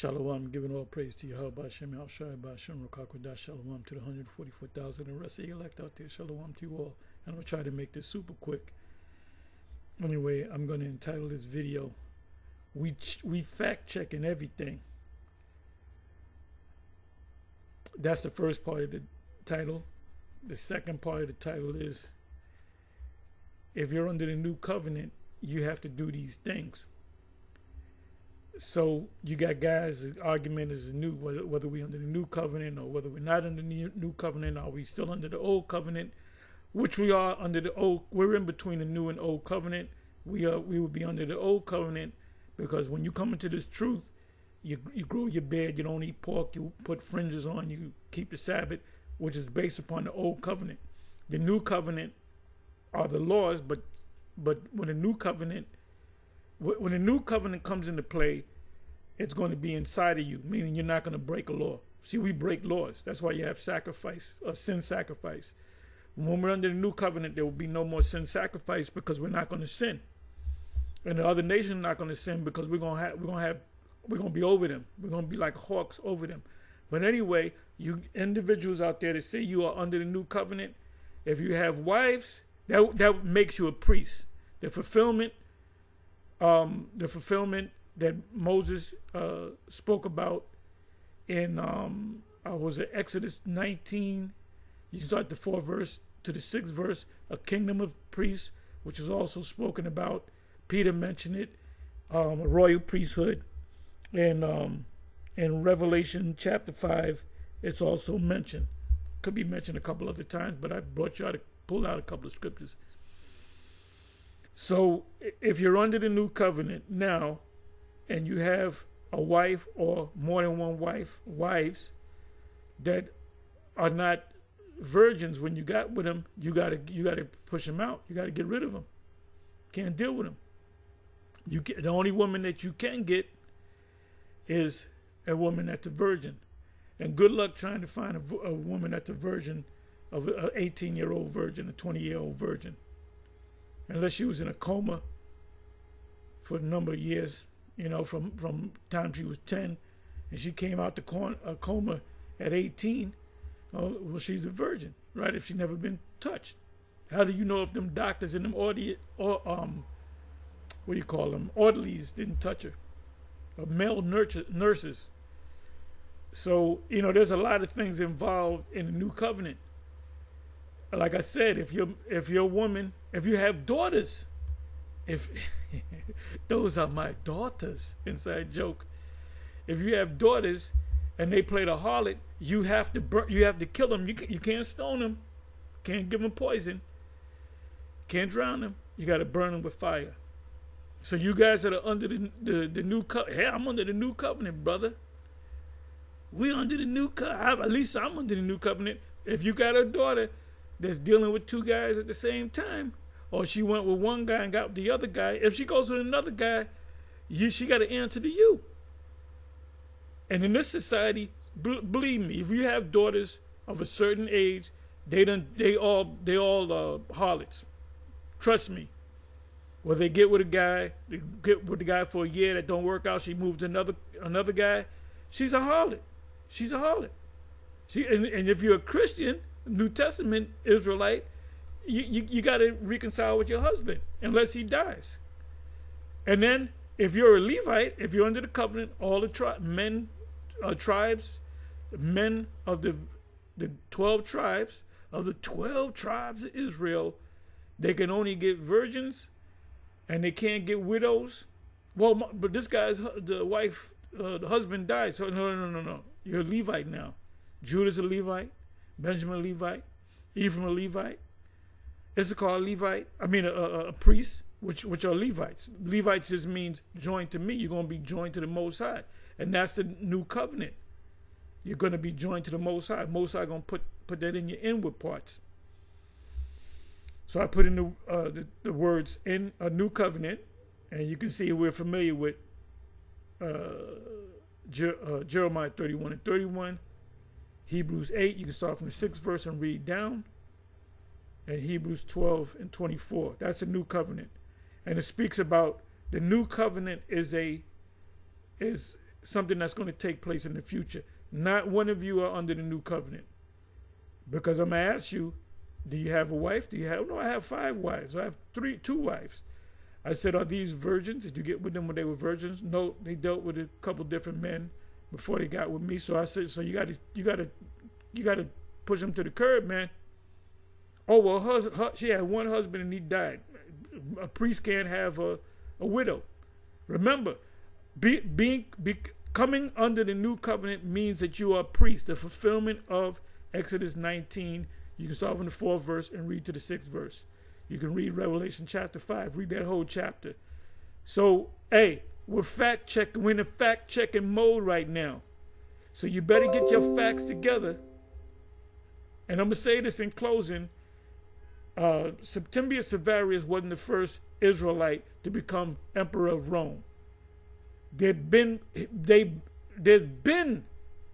Shalom, giving all praise to Yahweh, Hashem, Al-Shai, Ba'ashem, Rakakwadash, Shalom to the 144,000 and the rest of the elect out there. Shalom to you all. And I'm going to try to make this super quick. Anyway, I'm going to entitle this video, We Fact Checking Everything. That's the first part of the title. The second part of the title is, if you're under the new covenant, you have to do these things. So you got guys, the argument is new, whether we're under the new covenant or whether we're not under the new covenant. Are we still under the old covenant? Which we are under the old. We're in between the new and old covenant. We would be under the old covenant because when you come into this truth, you grow your beard, you don't eat pork, you put fringes on, you keep the Sabbath, which is based upon the old covenant. The new covenant are the laws, but when the new covenant comes into play, it's going to be inside of you, meaning you're not going to break a law. See, we break laws. That's why you have sacrifice, or sin sacrifice. When we're under the new covenant, there will be no more sin sacrifice because we're not going to sin. And the other nations are not going to sin because we're going to be over them. We're going to be like hawks over them. But anyway, you individuals out there that say you are under the new covenant, if you have wives, that makes you a priest. The fulfillment that Moses spoke about in was it Exodus 19? You can start the 4th verse to the 6th verse, a kingdom of priests, which is also spoken about. Peter mentioned it, a royal priesthood, and in Revelation chapter 5, it's also mentioned. Could be mentioned a couple other times, but I brought you out to pull out a couple of scriptures. So if you're under the new covenant now, and you have a wife or more than one wives that are not virgins when you got with them, you gotta push them out. You gotta get rid of them. Can't deal with them. The only woman that you can get is a woman that's a virgin, and good luck trying to find a woman that's a virgin, of an 18-year-old virgin, a 20-year-old virgin. Unless she was in a coma for a number of years, from time she was 10, and she came out the coma at 18, well, she's a virgin, right? If she's never been touched. How do you know if them doctors and them orderlies didn't touch her? Or male nurses. So, there's a lot of things involved in the new covenant. Like I said, if you're a woman, if you have daughters, if those are my daughters, inside joke. If you have daughters and they play the harlot, you have to kill them. You can't stone them, can't give them poison, can't drown them. You got to burn them with fire. So you guys that are under the new covenant, hey, I'm under the new covenant, brother. We under the new covenant. At least I'm under the new covenant. If you got a daughter that's dealing with two guys at the same time, or she went with one guy and got with the other guy, if she goes with another guy, she got to answer to you. And in this society, believe me, if you have daughters of a certain age, they all harlots. Trust me. Well, they get with the guy for a year that don't work out. She moves to another guy. She's a harlot. She's a harlot. And if you're a Christian, New Testament Israelite, you got to reconcile with your husband unless he dies. And then if you're a Levite, if you're under the covenant, all the tribes, men of the 12 tribes of of Israel, they can only get virgins, and they can't get widows. Well, but this guy's the husband died, so no. You're a Levite now. Judah's a Levite, Benjamin a Levite, Ephraim a Levite, Issachar a Levite. I mean a priest, which are Levites. Levites just means joined to me. You're going to be joined to the Most High, and that's the new covenant. You're going to be joined to the Most High. Most High going to put that in your inward parts. So I put in the words in a new covenant, and you can see we're familiar with Jeremiah 31 and 31, Hebrews 8. You can start from the 6th verse and read down, and Hebrews 12 and 24. That's a new covenant, and it speaks about the new covenant is something that's going to take place in the future. Not one of you are under the new covenant. Because I'm going to ask you, do you have a wife? Do you have? No, I have 5 wives. I have 2 wives. I said, are these virgins? Did you get with them when they were virgins? No, they dealt with a couple different men before they got with me. So I said, so you gotta push them to the curb, man. Oh, well, she had one husband and he died. A priest can't have a widow. Remember, coming under the new covenant means that you are a priest. The fulfillment of Exodus 19. You can start from the 4th verse and read to the 6th verse. You can read Revelation chapter 5. Read that whole chapter. So, hey, we're fact-checking. We're in a fact-checking mode right now. So you better get your facts together. And I'm going to say this in closing. Septimius Severus wasn't the first Israelite to become emperor of Rome. There's been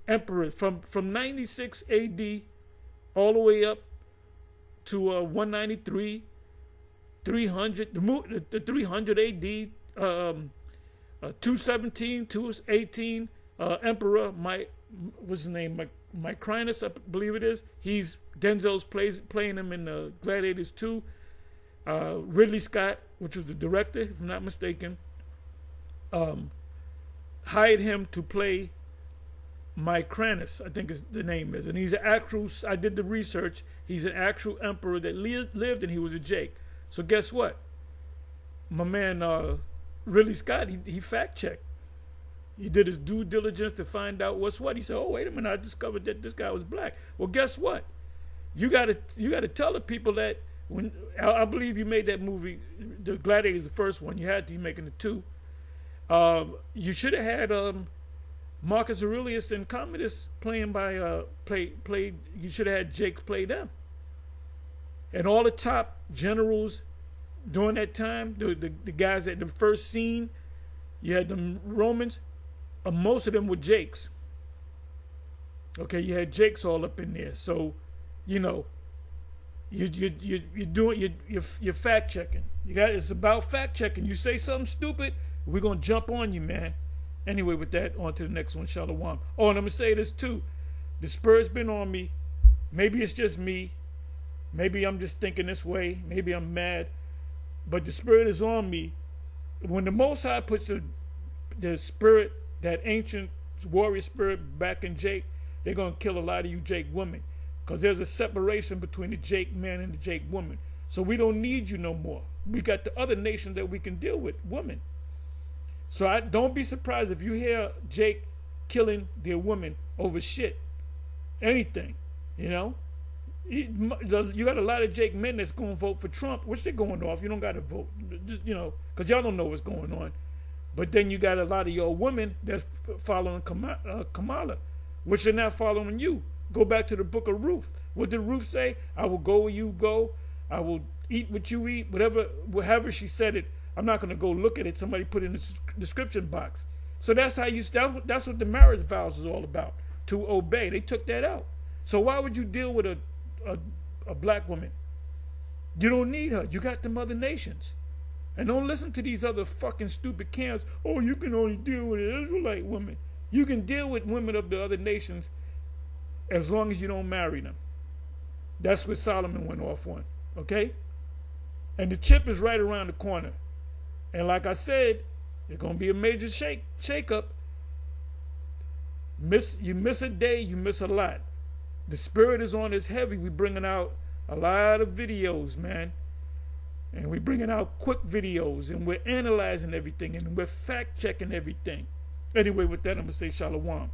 emperors from 96 AD all the way up to 193, 300, the 300 AD, 217, 218, Emperor what's his name? Macrinus, I believe it is. Denzel's playing him in Gladiators 2. Ridley Scott, which was the director, if I'm not mistaken, hired him to play Macrinus, I think the name is. And he's an actual, I did the research, he's an actual emperor that lived and he was a Jake. So guess what? My man Ridley Scott, he fact-checked. He did his due diligence to find out what's what. He said, oh, wait a minute, I discovered that this guy was black. Well, guess what? You gotta tell the people that when I believe you made that movie, the Gladiators, the first one, you had to, you making the 2. You should have had Marcus Aurelius and Commodus playing by played. You should have had Jake play them. And all the top generals during that time, the guys at the first scene, you had the Romans. Most of them were Jakes. Okay, you had Jakes all up in there. So, you know, you're fact checking. It's about fact checking. You say something stupid, we're gonna jump on you, man. Anyway, with that, on to the next one, Shalom. Oh, and I'm gonna say this too. The Spirit's been on me. Maybe it's just me. Maybe I'm just thinking this way. Maybe I'm mad. But the Spirit is on me. When the Most High puts the Spirit, that ancient warrior spirit back in Jake, they're going to kill a lot of you Jake women. Because there's a separation between the Jake man and the Jake woman. So we don't need you no more. We got the other nations that we can deal with, women. So don't be surprised if you hear Jake killing their women over shit. Anything, you know. You got a lot of Jake men that's going to vote for Trump, which they're going off. You don't got to vote, you know, because y'all don't know what's going on. But then you got a lot of your women that's following Kamala, which are not following you. Go back to the book of Ruth. What did Ruth say? I will go where you go. I will eat what you eat. However she said it. I'm not going to go look at it. Somebody put it in the description box. So that's that's what the marriage vows is all about. To obey. They took that out. So why would you deal with a black woman? You don't need her. You got them other nations. And don't listen to these other fucking stupid camps. Oh, you can only deal with an Israelite woman. You can deal with women of the other nations as long as you don't marry them. That's what Solomon went off on. Okay? And the chip is right around the corner. And like I said, there's going to be a major shake-up. You miss a day, you miss a lot. The Spirit is on us heavy. We're bringing out a lot of videos, man. And we're bringing out quick videos. And we're analyzing everything. And we're fact-checking everything. Anyway, with that, I'm going to say shalom.